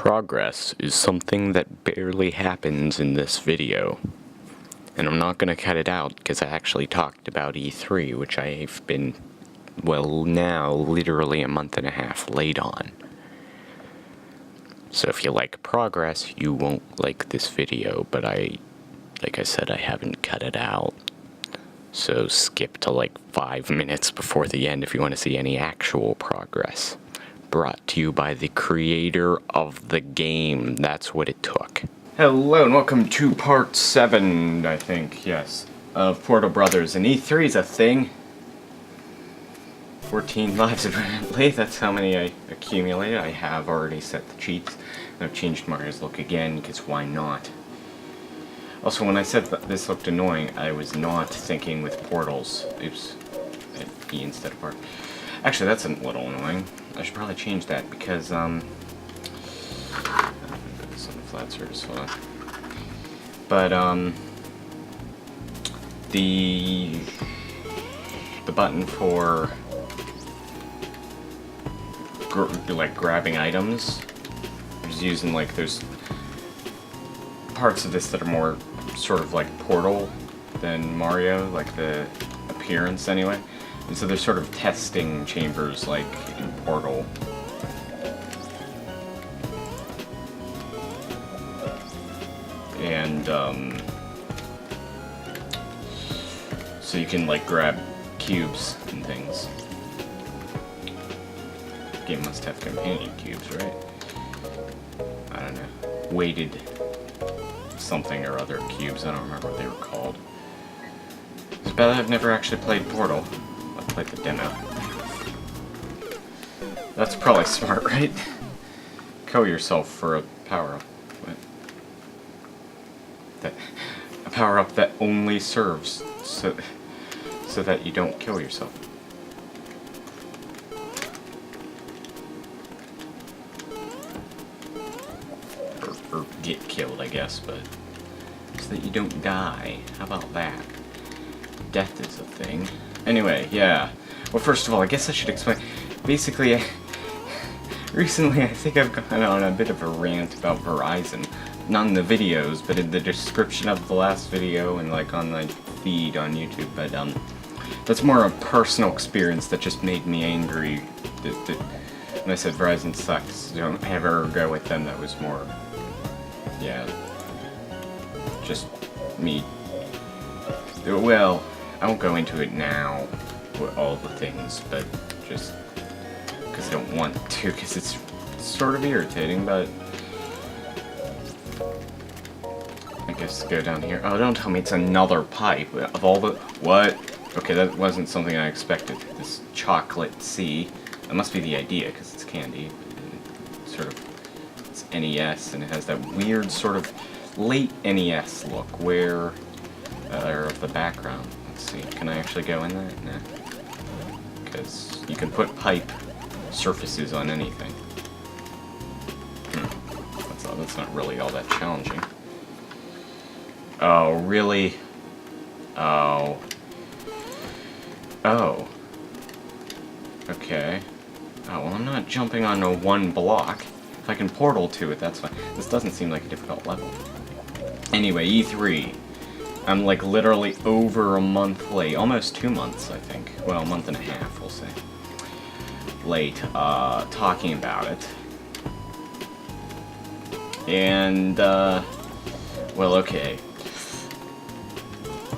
Progress is something that barely happens in this video. And I'm not going to cut it out because I actually talked about E3, which I've been, well, now literally a month and a half late on. So if you like progress, you won't like this video, but like I said, I haven't cut it out. So skip to like 5 minutes before the end if you want to see any actual progress. Brought to you by the creator of the game. That's what it took. Hello and welcome to part 7, I think, yes, of 0'Brothers. And E3 is a thing. 14 lives apparently, that's how many I accumulated. I have already set the cheats. I've changed Mario's look again, because why not? Also, when I said that this looked annoying, I was not thinking with portals. Oops. E instead of part. Actually, that's a little annoying. I should probably change that, because, I'm gonna put this on the flat surface, hold on. But, the button for grabbing items, I'm just using, like, there's parts of this that are more sort of like Portal than Mario, like the appearance anyway. And so there's sort of testing chambers like in Portal. And so you can like grab cubes and things. Game must have companion cubes, right? I don't know. Weighted something or other cubes, I don't remember what they were called. It's bad I've never actually played Portal. I played the demo. That's probably smart, right? Kill yourself for a power-up. What? A power-up that only serves so that you don't kill yourself. Or get killed, I guess, but so that you don't die. How about that? Death is a thing. Anyway, yeah. Well, first of all, I guess I should explain. Basically, recently I think I've gone on a bit of a rant about Verizon. Not in the videos, but in the description of the last video and like on my feed on YouTube. But that's more a personal experience that just made me angry. That when I said Verizon sucks, don't ever go with them. That was more, yeah, just me. Well, I won't go into it now with all the things, but just because I don't want to, because it's sort of irritating, but I guess go down here. Oh, don't tell me it's another pipe. Of all the... What? Okay, that wasn't something I expected. This chocolate sea. That must be the idea, because it's candy. Sort of... It's NES, and it has that weird sort of late NES look, where... or of the background. Let's see, can I actually go in there? Nah. Because you can put pipe surfaces on anything. That's not really all that challenging. Oh, really? Oh. Oh. Okay. Oh, well, I'm not jumping onto one block. If I can portal to it, that's fine. This doesn't seem like a difficult level. Anyway, E3. I'm like literally over a month late. Almost 2 months, I think. Well, a month and a half, we'll say. Late, talking about it. And, well, okay.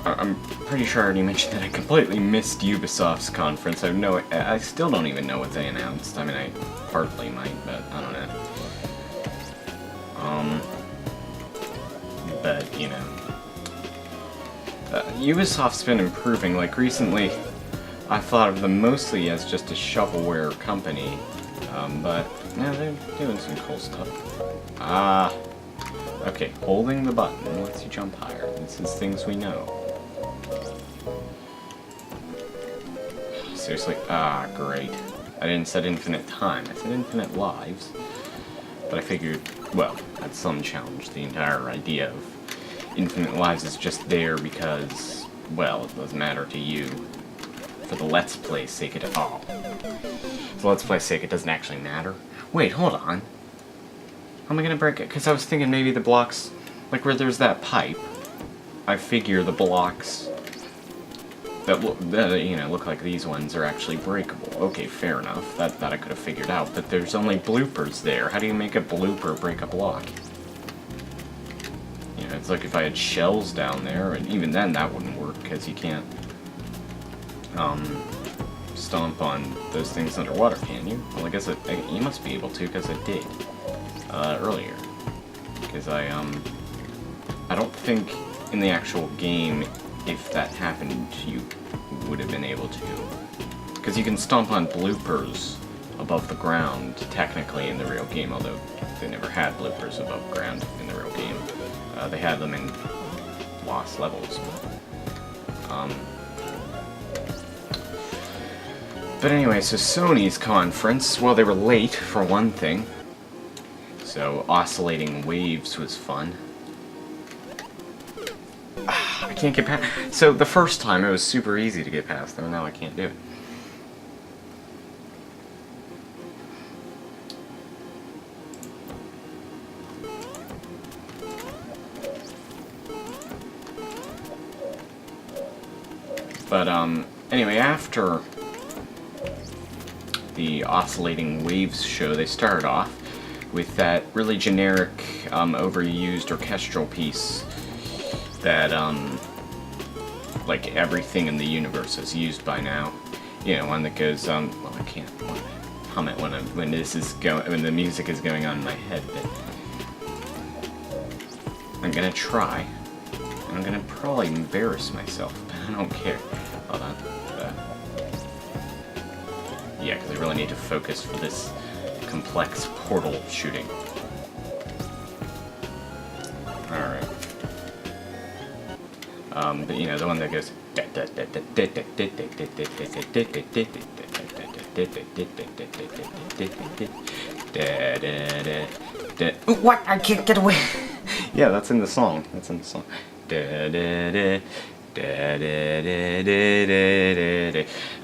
I'm pretty sure I already mentioned that I completely missed Ubisoft's conference. I still don't even know what they announced. I mean, I partly might, but I don't know. But, you know. Ubisoft's been improving. Like, recently, I thought of them mostly as just a shovelware company. But, yeah, they're doing some cool stuff. Okay, holding the button lets you jump higher. This is things we know. Seriously? Great. I didn't set infinite time. I said infinite lives. But I figured, well, that's some challenge. The entire idea of infinite lives is just there because, well, it doesn't matter to you. For the Let's Play sake, For the Let's Play sake, it doesn't actually matter. Wait, hold on. How am I gonna break it? Because I was thinking maybe the blocks, like where there's that pipe, I figure the blocks that look like these ones are actually breakable. Okay, fair enough. That I could have figured out. But there's only bloopers there. How do you make a blooper break a block? You know, it's like if I had shells down there, and even then that wouldn't work because you can't stomp on those things underwater, can you? Well, I guess you must be able to because I did earlier. Because I don't think in the actual game, if that happened, you would have been able to. Because you can stomp on bloopers above the ground, technically, in the real game, although they never had bloopers above ground in the real game. They had them in lost levels. But anyway, so Sony's conference, well, they were late, for one thing. So oscillating waves was fun. I can't get past. So the first time it was super easy to get past them, now I can't do it. But anyway, after the oscillating waves show, they started off with that really generic, overused orchestral piece that, like everything in the universe is used by now. You know, one that goes, well, I can't hum it when the music is going on in my head, but I'm gonna try. I'm gonna probably embarrass myself, but I don't care. Hold on. Yeah, because I really need to focus for this complex portal shooting. Alright. But you know, the one that goes... What? I can't get away! Yeah, that's in the song. That's in the song.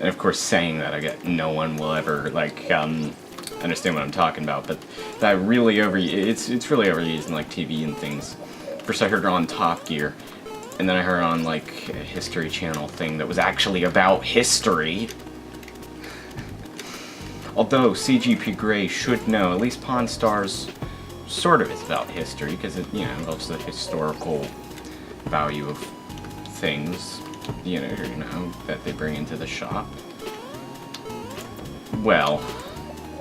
And of course, saying that, I get no one will ever like understand what I'm talking about. But that really it's really overused in like TV and things. First, I heard it on Top Gear, and then I heard it on like a History Channel thing that was actually about history. Although CGP Grey should know, at least Pawn Stars sort of is about history because it involves the historical value of things, you know, that they bring into the shop. Well,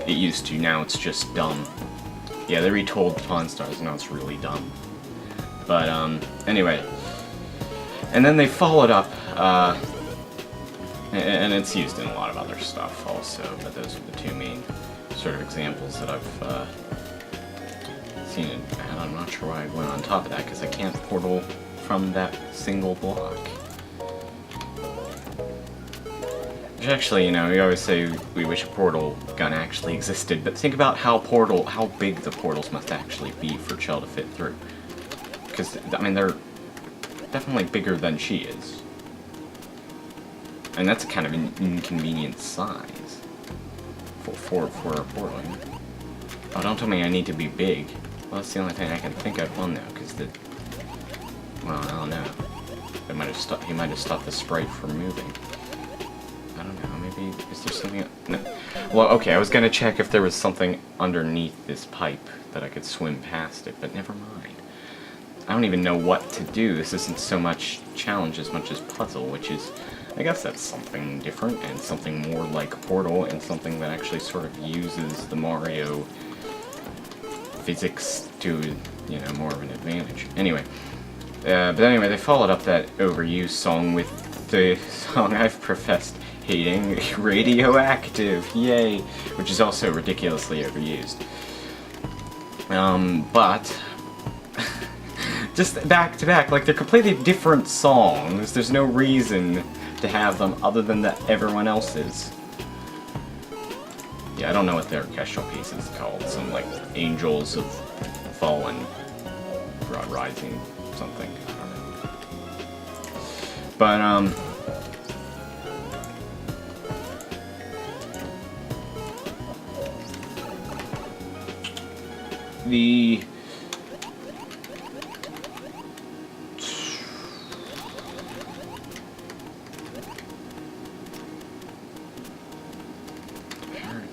it used to, now it's just dumb. Yeah, they retold Pawn Stars, now it's really dumb. But, anyway. And then they followed up, and it's used in a lot of other stuff also, but those are the two main sort of examples that I've, seen it, and I'm not sure why I went on top of that, because I can't portal from that single block. Which actually, you know, we always say we wish a portal gun actually existed, but think about how big the portals must actually be for Chell to fit through. Because, I mean, they're definitely bigger than she is. And that's a kind of an inconvenient size for a portal. Oh, don't tell me I need to be big. Well, that's the only thing I can think of. Well, no, because well, I don't know. He might have stopped the sprite from moving. I don't know, maybe, is there something... No. Well, okay, I was gonna check if there was something underneath this pipe that I could swim past it, but never mind. I don't even know what to do. This isn't so much challenge as much as puzzle, which is... I guess that's something different, and something more like Portal, and something that actually sort of uses the Mario physics to, you know, more of an advantage. Anyway. But anyway, they followed up that overused song with the song I've professed hating, Radioactive, yay, which is also ridiculously overused. But, just back to back, like they're completely different songs, there's no reason to have them other than that everyone else is. Yeah, I don't know what their orchestral piece is called, some like Angels of Fallen, Rising, something, I don't know. But, the...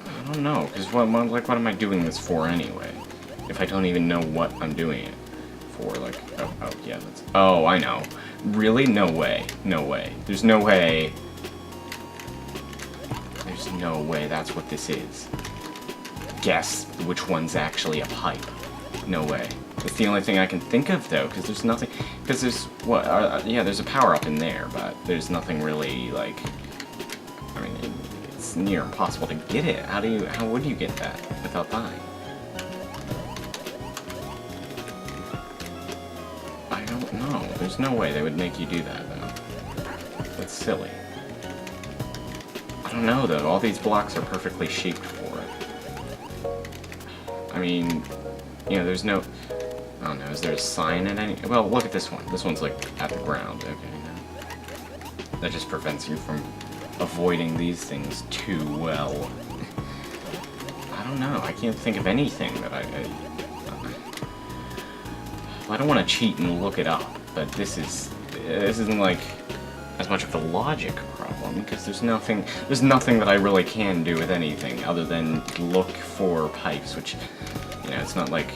I don't know, because what am I doing this for anyway? If I don't even know what I'm doing it for, like, oh yeah, that's, oh, I know. Really? No way. No way. There's no way. There's no way that's what this is. Guess which one's actually a pipe. No way. It's the only thing I can think of, though, because there's nothing, because there's, what, yeah, there's a power-up in there, but there's nothing really, like, I mean, it's near impossible to get it. How would you get that without dying? I don't know. There's no way they would make you do that, though. That's silly. I don't know, though. All these blocks are perfectly shaped for it. I mean, you know, there's no... I don't know, is there a sign in any... Well, look at this one. This one's, like, at the ground. Okay, no. That just prevents you from avoiding these things too well. I don't know. I can't think of anything that I don't want to cheat and look it up, but this isn't like as much of a logic problem, because there's nothing that I really can do with anything other than look for pipes, which, you know, it's not like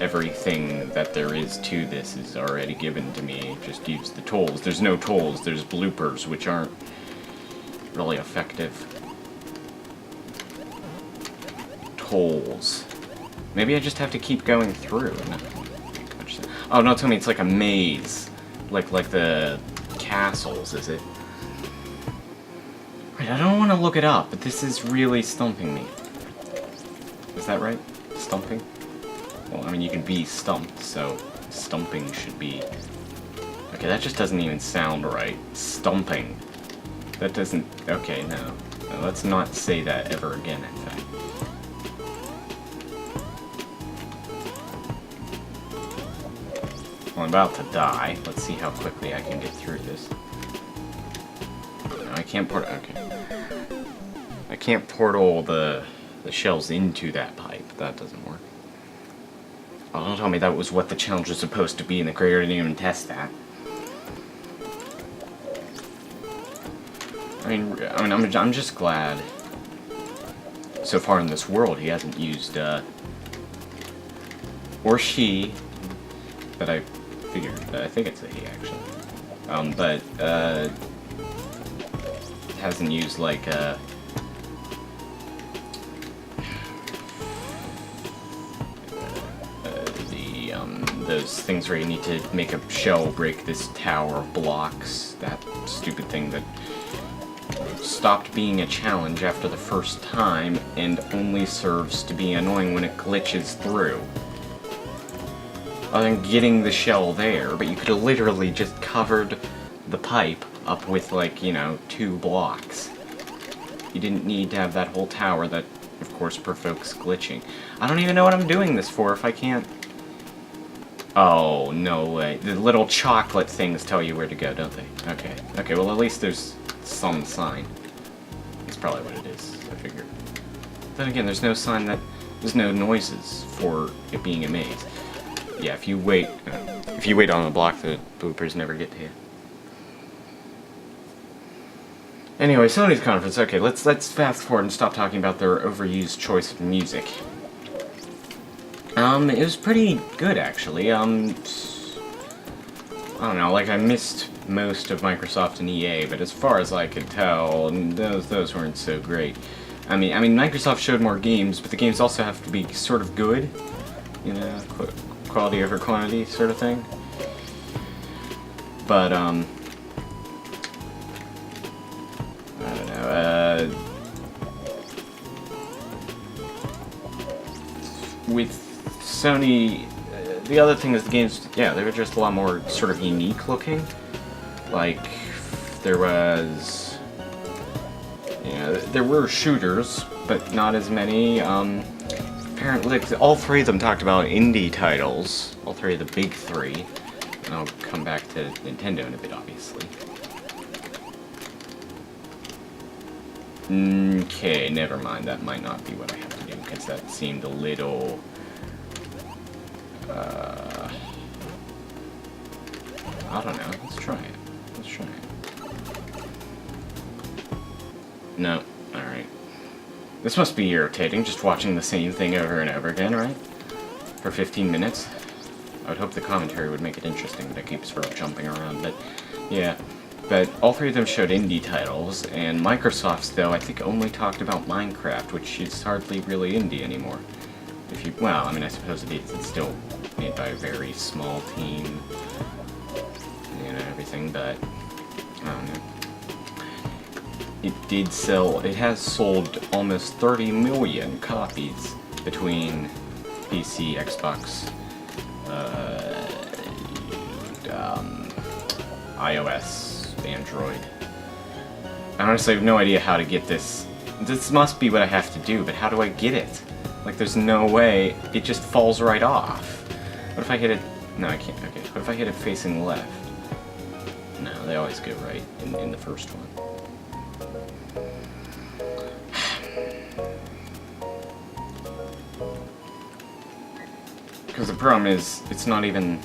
everything that there is to this is already given to me. Just use the tools. There's no tools. There's bloopers, which aren't really effective. Tools. Maybe I just have to keep going through. Oh, no, tell me it's like a maze. Like the castles, is it? Right, I don't want to look it up, but this is really stumping me. Is that right? Stumping? Well, I mean, you can be stumped, so stumping should be... Okay, that just doesn't even sound right. Stumping. That doesn't... Okay, no. No, let's not say that ever again, in fact. Well, I'm about to die. Let's see how quickly I can get through this. No, I can't port... Okay. I can't portal the shells into that pipe. That doesn't work. Oh, don't tell me that was what the challenge was supposed to be and the creator didn't even test that. I mean, I'm just glad so far in this world he hasn't used, or she, but I figured, I think it's a he actually, but, hasn't used, like, those things where you need to make a shell break this tower of blocks, that stupid thing that stopped being a challenge after the first time and only serves to be annoying when it glitches through. Other than getting the shell there, but you could have literally just covered the pipe up with, like, you know, 2 blocks. You didn't need to have that whole tower that, of course, provokes glitching. I don't even know what I'm doing this for if I can't... Oh, no way. The little chocolate things tell you where to go, don't they? Okay. Okay, well, at least there's some sign. That's probably what it is, I figured. Then again, there's no sign that... There's no noises for it being a maze. Yeah, if you wait on the block, the bloopers never get to you. Anyway, Sony's conference. Okay, let's fast forward and stop talking about their overused choice of music. It was pretty good, actually. I don't know, like, I missed most of Microsoft and EA, but as far as I could tell, those weren't so great. I mean, Microsoft showed more games, but the games also have to be sort of good, you know, quality over quantity sort of thing. But, I don't know, with Sony, the other thing is the games, yeah, they were just a lot more sort of unique looking. Like, there was, you know, there were shooters, but not as many. Apparently, all 3 of them talked about indie titles, all 3 of the big 3. And I'll come back to Nintendo in a bit, obviously. Okay, never mind, that might not be what I have to do. because that seemed a little... I don't know. Let's try it. Let's try it. No. Alright. This must be irritating, just watching the same thing over and over again, right? For 15 minutes. I would hope the commentary would make it interesting, but it keeps sort of jumping around. But, yeah. But all three of them showed indie titles, and Microsoft's, though, I think only talked about Minecraft, which is hardly really indie anymore. If you... Well, I mean, I suppose it is. It's still made by a very small team. You know, everything, but... I don't know. It did sell... It has sold almost 30 million copies between PC, Xbox, iOS, Android. I honestly have no idea how to get this. This must be what I have to do, but how do I get it? Like, there's no way. It just falls right off. What if I hit it... No, I can't. Okay. What if I hit it facing left? No, they always go right in the first one. Because the problem is, it's not even...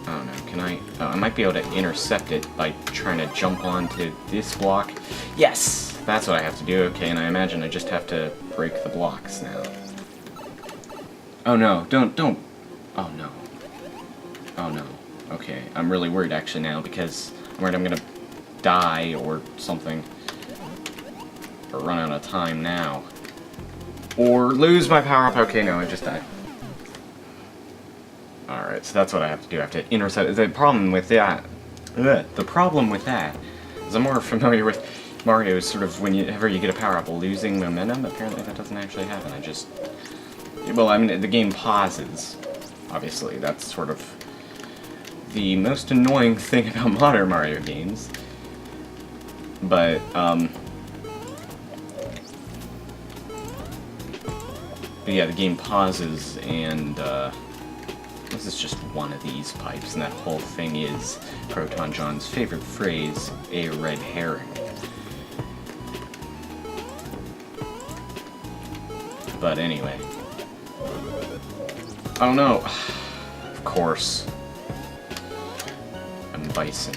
I don't know, can I... Oh, I might be able to intercept it by trying to jump onto this block. Yes! That's what I have to do, okay, and I imagine I just have to break the blocks now. Oh no, don't... Oh no. Oh no. Okay, I'm really worried actually now, because I'm worried I'm gonna die or something. Or run out of time now. Or lose my power-up. Okay, no, I just died. Alright, so that's what I have to do. I have to intercept. The problem with that... The problem with that is I'm more familiar with Mario's sort of whenever you get a power-up, losing momentum. Apparently that doesn't actually happen. I just... Well, I mean, the game pauses. Obviously, that's sort of the most annoying thing about modern Mario games. But, But yeah, the game pauses, and this is just one of these pipes, and that whole thing is Proton John's favorite phrase, a red herring. But anyway. Oh no! Of course. Bison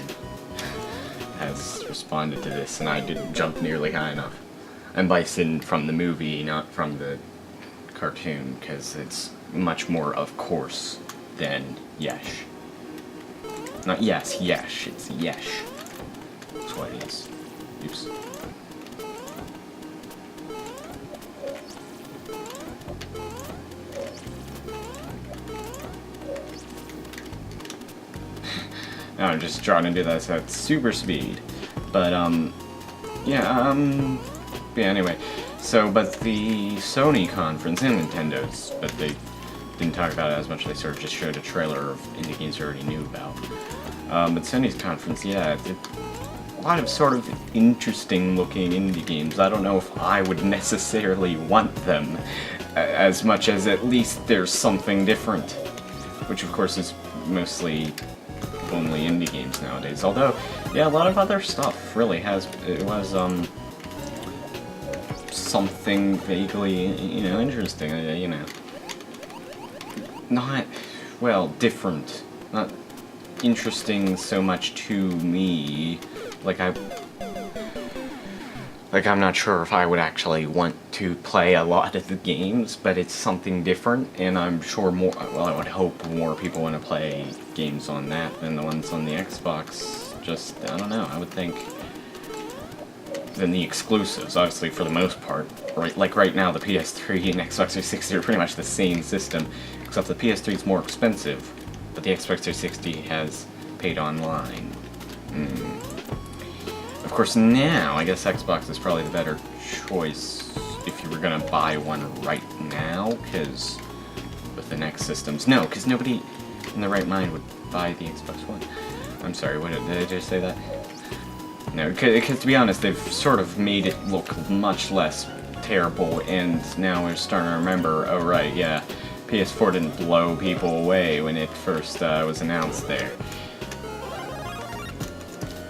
has responded to this, and I didn't jump nearly high enough. I'm Bison from the movie, not from the cartoon, because it's much more of course than yesh. Not yes, yesh, it's yesh. That's what it is. Oops. I'm just trying to do that at super speed. But, yeah, anyway. So, but the Sony conference and Nintendo's, but they didn't talk about it as much, they sort of just showed a trailer of indie games we already knew about. But Sony's conference, yeah, a lot of sort of interesting looking indie games. I don't know if I would necessarily want them as much as at least there's something different. Which of course is mostly only indie games nowadays. Although, yeah, a lot of other stuff really has, it was, something vaguely, you know, interesting, you know. Not, well, different. Not interesting so much to me. Like, I'm not sure if I would actually want to play a lot of the games, but it's something different, and I'm sure more, well, I would hope more people want to play games on that than the ones on the Xbox. Just, I don't know, I would think, than the exclusives, obviously, for the most part. Right, like right now, the PS3 and Xbox 360 are pretty much the same system, except the PS3 is more expensive, but the Xbox 360 has paid online. Of course, now, I guess Xbox is probably the better choice if you were gonna buy one right now, because with the next systems... No, because nobody in their right mind would buy the Xbox One. I'm sorry, what did I just say that? No, because to be honest, they've sort of made it look much less terrible, and now we're starting to remember, oh right, yeah, PS4 didn't blow people away when it first was announced there.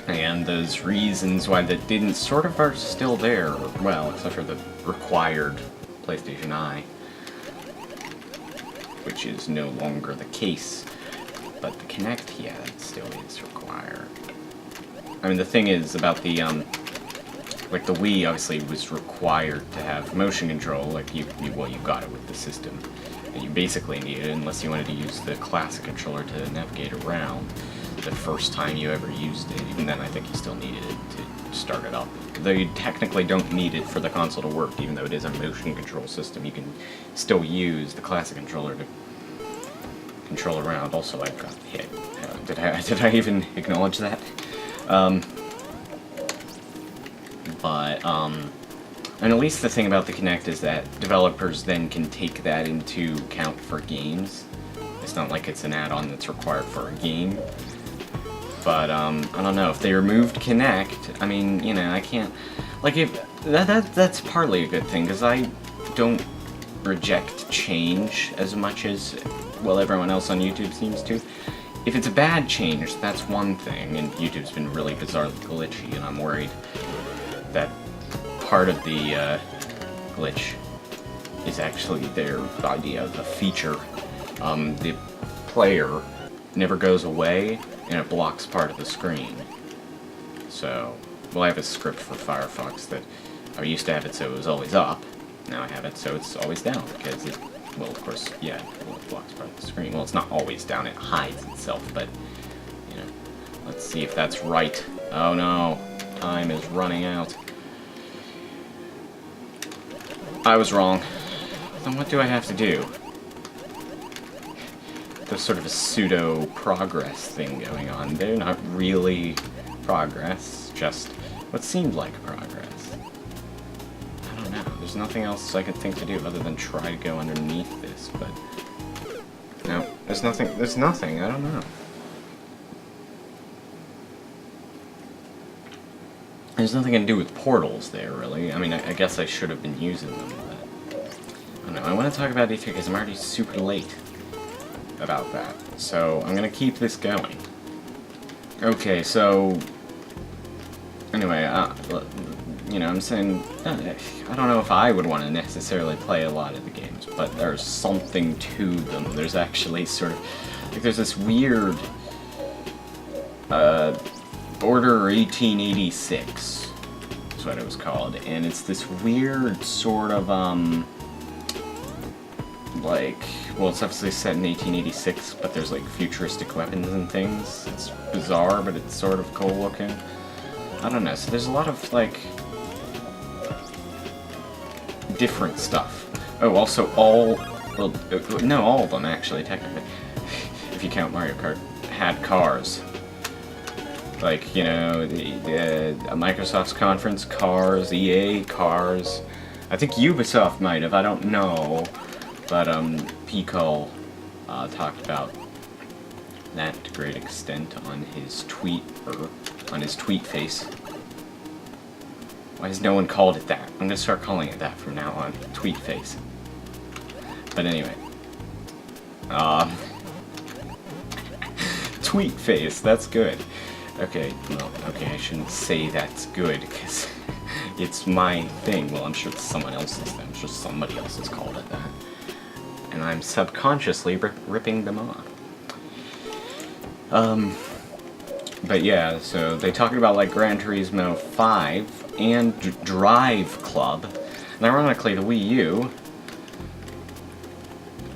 And those reasons why that didn't sort of are still there, well, except for the required PlayStation Eye, which is no longer the case. But the Kinect, yeah, it still is required. I mean, the thing is about the, like the Wii obviously was required to have motion control, like well, you got it with the system. And you basically needed it unless you wanted to use the classic controller to navigate around the first time you ever used it. Even then, I think you still needed it to start it up. Though you technically don't need it for the console to work, even though it is a motion control system, you can still use the classic controller to control around. Also, I got hit. Did I even acknowledge that? And at least the thing about the Kinect is that developers then can take that into account for games. It's not like it's an add-on that's required for a game. But, I don't know, if they removed Kinect, I mean, you know, I can't... Like, if... That's partly a good thing, because I don't reject change as much as, well, everyone else on YouTube seems to. If it's a bad change, that's one thing, and YouTube's been really bizarrely glitchy, and I'm worried that part of the glitch is actually their idea of a feature. The player never goes away, and it blocks part of the screen. So, well, I have a script for Firefox that I used to have it so it was always up. Now I have it so it's always down, because it, well, of course, yeah, it blocks part of the screen. Well, it's not always down, it hides itself, but, you know, let's see if that's right. Oh no, time is running out. I was wrong. Then what do I have to do? There's sort of a pseudo-progress thing going on. They're not really progress, just what seemed like progress. I don't know. There's nothing else I could think to do other than try to go underneath this, but... No, there's nothing, I don't know. There's nothing to do with portals there, really. I mean, I guess I should have been using them, but... I don't know, I want to talk about E3 because I'm already super late about that. So, I'm gonna keep this going. Okay, so... Anyway, you know, I'm saying... I don't know if I would want to necessarily play a lot of the games, but there's something to them. There's actually sort of... Like, there's this weird... Order 1886 is what it was called, and it's this weird sort of, like, well, it's obviously set in 1886, but there's, like, futuristic weapons and things. It's bizarre, but it's sort of cool looking. I don't know, so there's a lot of, like, different stuff. Oh, also all, well, no, all of them, actually, technically, if you count Mario Kart, had cars. Like, you know, Microsoft's conference, Cars, EA, Cars. I think Ubisoft might have, I don't know. But, Pico talked about that to great extent on his on his TweetFace. Why has no one called it that? I'm gonna start calling it that from now on. TweetFace. But anyway. TweetFace, that's good. Okay, well, okay, I shouldn't say that's good, because it's my thing. Well, I'm sure it's someone else's thing. I'm sure somebody else has called it that. And I'm subconsciously ripping them off. But yeah, so they talked about, like, Gran Turismo 5 and Drive Club. And ironically, the Wii U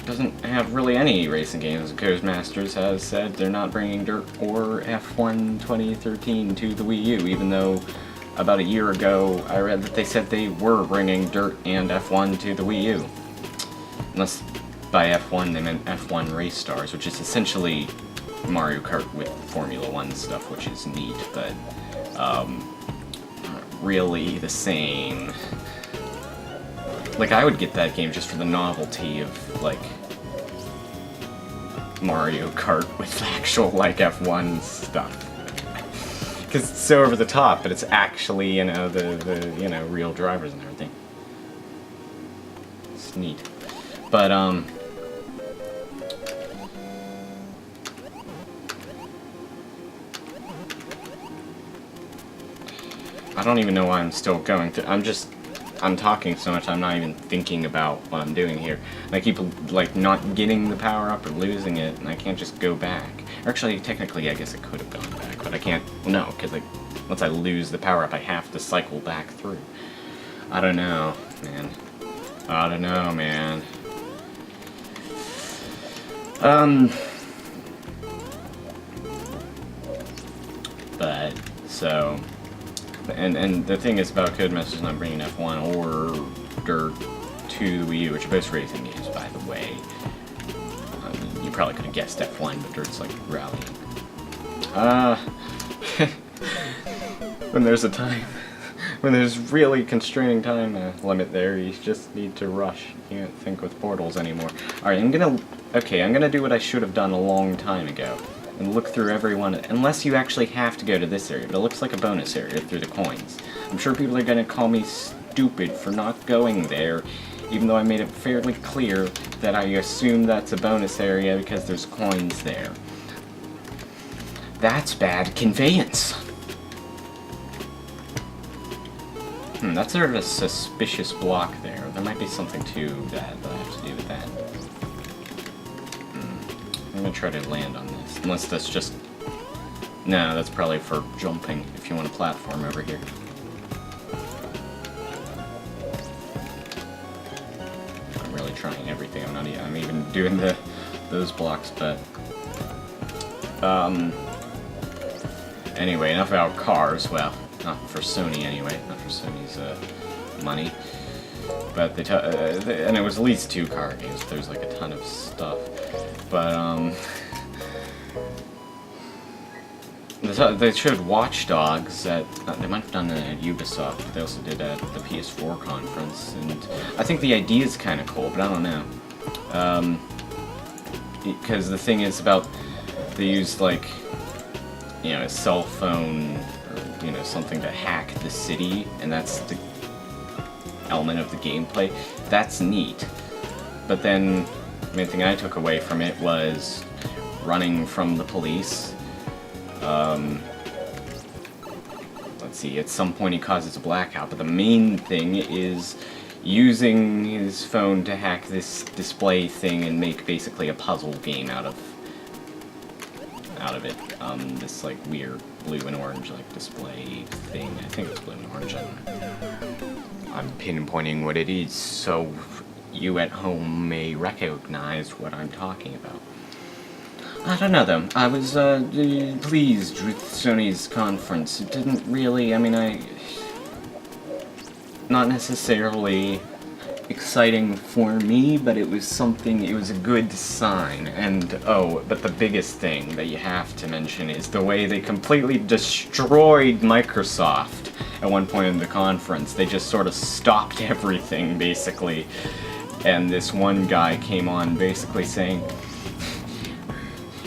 doesn't have really any racing games. Codemasters has said they're not bringing Dirt or F1 2013 to the Wii U, even though about a year ago I read that they said they were bringing Dirt and F1 to the Wii U. Unless by F1 they meant F1 Race Stars, which is essentially Mario Kart with Formula 1 stuff, which is neat, but not really the same. Like, I would get that game just for the novelty of, like, Mario Kart with actual, like, F1 stuff. Because it's so over the top, but it's actually, you know, the you know, real drivers and everything. It's neat. But, don't even know why I'm still going through. I'm talking so much, I'm not even thinking about what I'm doing here. And I keep, like, not getting the power up or losing it, and I can't just go back. Or actually, technically, I guess I could have gone back, but I can't, no, because, like, once I lose the power up, I have to cycle back through. I don't know, man. I don't know, man. But, so... And the thing is about Codemasters not bringing F1 or Dirt to the Wii U, which are both racing games, by the way. You probably could have guessed F1, but Dirt's like rallying. When there's a time, when there's really constraining time limit there, you just need to rush. You can't think with portals anymore. Alright, I'm gonna do what I should have done a long time ago. And look through every one, unless you actually have to go to this area, but it looks like a bonus area through the coins. I'm sure people are gonna call me stupid for not going there, even though I made it fairly clear that I assume that's a bonus area because there's coins there. That's bad conveyance. That's sort of a suspicious block there. There might be something to that I have to do with that. I'm gonna try to land on this, unless that's just... No, that's probably for jumping, if you want a platform over here. I'm really trying everything, I'm even doing those blocks, but... Anyway, enough about cars, well, not for Sony anyway, not for Sony's, money. But and it was at least 2 car games, there's like a ton of stuff. But, they showed Watch Dogs at, they might have done it at Ubisoft, but they also did at the PS4 conference, and I think the idea is kind of cool, but I don't know. Because the thing is about, they used, like, you know, a cell phone, or, you know, something to hack the city, and that's the element of the gameplay. That's neat. But then, the main thing I took away from it was running from the police. Let's see, at some point he causes a blackout, but the main thing is using his phone to hack this display thing and make basically a puzzle game out of it. This like weird blue and orange like display thing. I think it's blue and orange. I'm pinpointing what it is so you at home may recognize what I'm talking about. I don't know though, I was pleased with Sony's conference. It didn't really, I mean, not necessarily exciting for me, but it was something, it was a good sign. And, oh, but the biggest thing that you have to mention is the way they completely destroyed Microsoft at one point in the conference. They just sort of stopped everything, basically. And this one guy came on basically saying,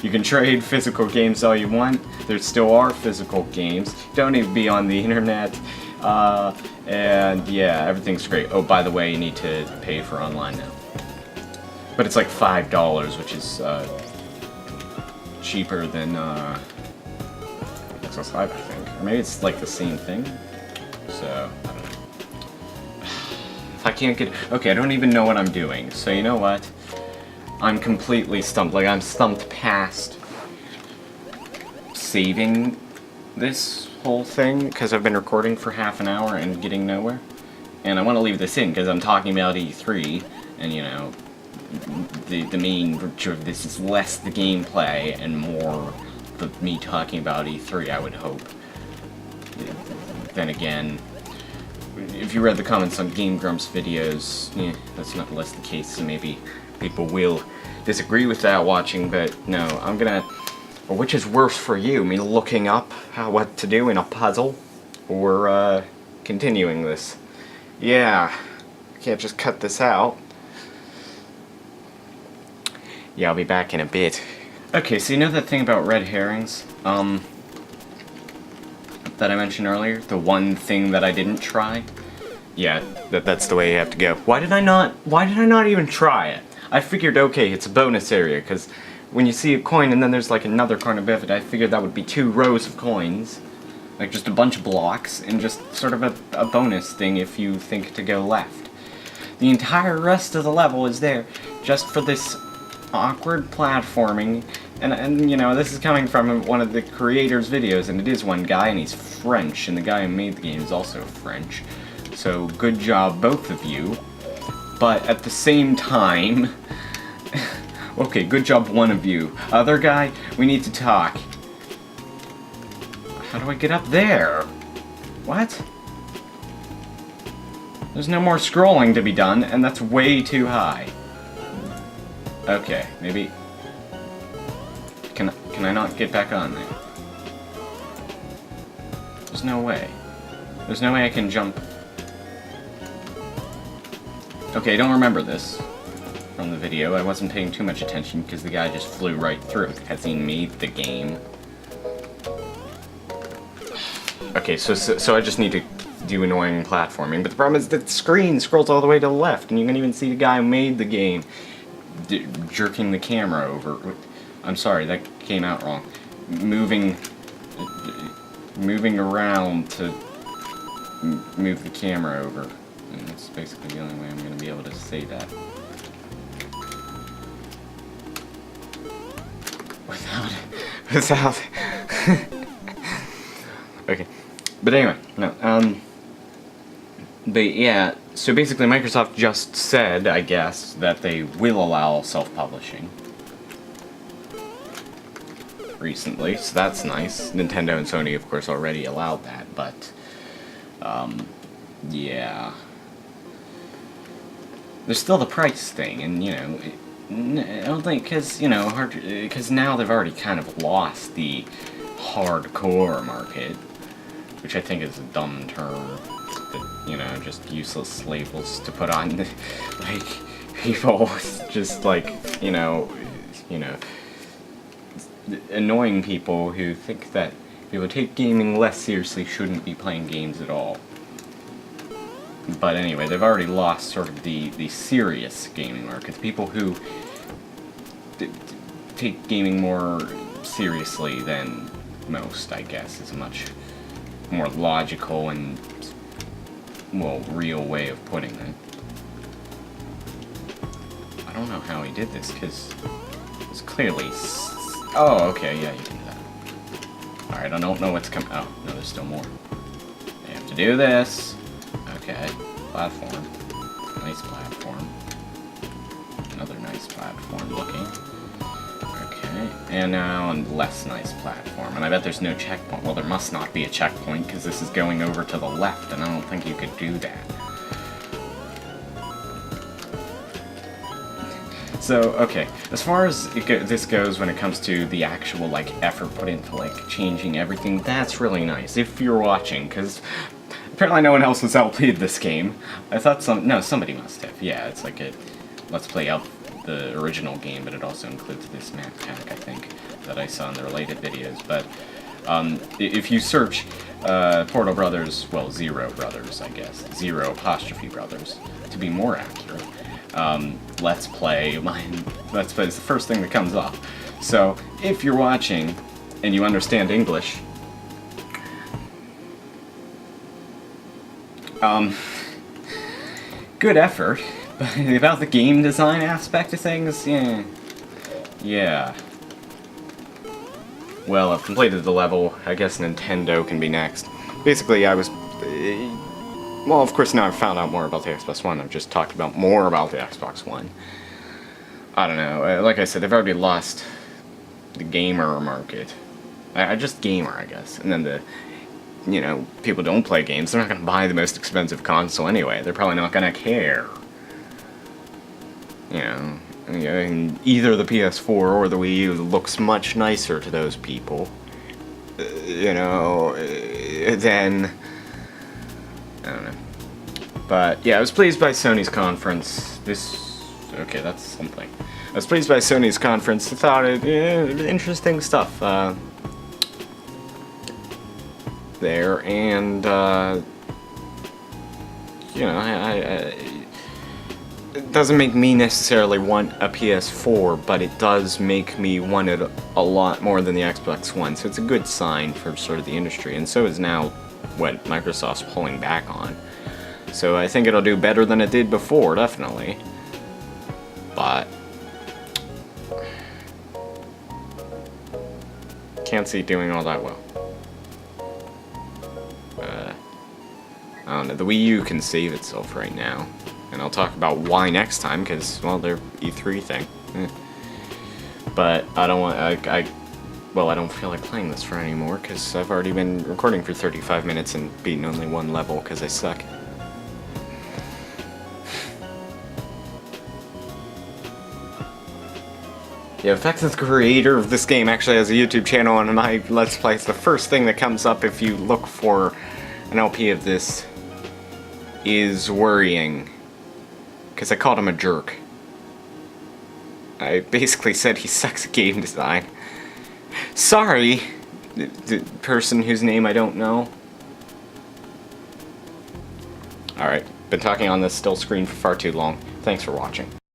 you can trade physical games all you want, there still are physical games, don't need to be on the internet, and yeah, everything's great. Oh, by the way, you need to pay for online now. But it's like $5, which is cheaper than Xbox Live, I think. Or maybe it's like the same thing, so, I don't know. If I can't get... Okay, I don't even know what I'm doing, so you know what? I'm completely stumped. Like, I'm stumped past saving this whole thing, because I've been recording for half an hour and getting nowhere. And I want to leave this in, because I'm talking about E3, and, you know, the main virtue of this is less the gameplay and more the me talking about E3, I would hope. Then again, if you read the comments on Game Grumps videos, yeah, that's not less the case, so maybe people will disagree with that watching, but no, I'm gonna... Or which is worse for you, me looking up what to do in a puzzle, or continuing this? Yeah, I can't just cut this out. Yeah, I'll be back in a bit. Okay, so you know that thing about red herrings? That I mentioned earlier? The one thing that I didn't try? Yeah, that's the way you have to go. Why did I not even try it? I figured, okay, it's a bonus area, because when you see a coin and then there's like another coin above it, I figured that would be 2 rows of coins. Like just a bunch of blocks and just sort of a bonus thing if you think to go left. The entire rest of the level is there just for this awkward platforming, and you know, this is coming from one of the creators' videos, and it is one guy, and he's French, and the guy who made the game is also French. So good job, both of you. But at the same time, okay, good job, one of you. Other guy, we need to talk. How do I get up there? What? There's no more scrolling to be done, and that's way too high. Okay, maybe... Can I not get back on there? There's no way. There's no way I can jump. Okay, I don't remember this from the video. I wasn't paying too much attention because the guy just flew right through. Has he made the game? Okay, so I just need to do annoying platforming, but the problem is that the screen scrolls all the way to the left, and you can even see the guy who made the game jerking the camera over. I'm sorry, that came out wrong. Moving around to move the camera over. And that's basically the only way I'm going to be able to say that. Without okay. But anyway, no, but yeah, so basically Microsoft just said, I guess, that they will allow self-publishing recently, so that's nice. Nintendo and Sony, of course, already allowed that, but, yeah. There's still the price thing, and, you know, I don't think, because, you know, because now they've already kind of lost the hardcore market, which I think is a dumb term, that, you know, just useless labels to put on, like, people, just like, you know, annoying people who think that people who take gaming less seriously shouldn't be playing games at all. But anyway, they've already lost sort of the serious gaming market. The people who take gaming more seriously than most, I guess, is a much more logical and, well, real way of putting it. I don't know how he did this, because it's clearly... Oh, okay, yeah, you can do that. Alright, I don't know what's coming... Oh, no, there's still more. You have to do this. Okay, platform. Nice platform. Another nice platform looking. Okay, and now a less nice platform. And I bet there's no checkpoint. Well, there must not be a checkpoint, because this is going over to the left, and I don't think you could do that. So, okay, as far as this goes when it comes to the actual, like, effort put into, like, changing everything, that's really nice, if you're watching, because apparently no one else has LP'd this game. I thought somebody must have. Yeah, it's like a Let's Play out the original game, but it also includes this Mappack, I think, that I saw in the related videos. But if you search 0'Brothers, well, 0'Brothers, I guess, 0'Brothers, to be more accurate, Let's Play is the first thing that comes up. So if you're watching and you understand English, good effort, but about the game design aspect of things, yeah. Well, I've completed the level. I guess Nintendo can be next. Basically, I was... well, of course, now I've found out more about the Xbox One. I've just talked about more about the Xbox One. I don't know. Like I said, they've already lost the gamer market. I just gamer, I guess. And then the... you know, people don't play games. They're not going to buy the most expensive console anyway. They're probably not going to care. You know, and either the PS4 or the Wii U looks much nicer to those people. You know, then... I don't know. But, yeah, I was pleased by Sony's conference. Okay, that's something. I was pleased by Sony's conference. I thought it interesting stuff. There, and, you know, it doesn't make me necessarily want a PS4, but it does make me want it a lot more than the Xbox One, so it's a good sign for sort of the industry, and so is now what Microsoft's pulling back on. So I think it'll do better than it did before, definitely. But can't see it doing all that well. I don't know, the Wii U can save itself right now. And I'll talk about why next time, because, well, their E3 thing. But I don't want, well, I don't feel like playing this for anymore, because I've already been recording for 35 minutes and beaten only one level, because I suck. Yeah, the fact that the creator of this game actually has a YouTube channel and my Let's Play is the first thing that comes up if you look for an LP of this is worrying. Because I called him a jerk. I basically said he sucks at game design. Sorry, the person whose name I don't know. Alright, been talking on this still screen for far too long. Thanks for watching.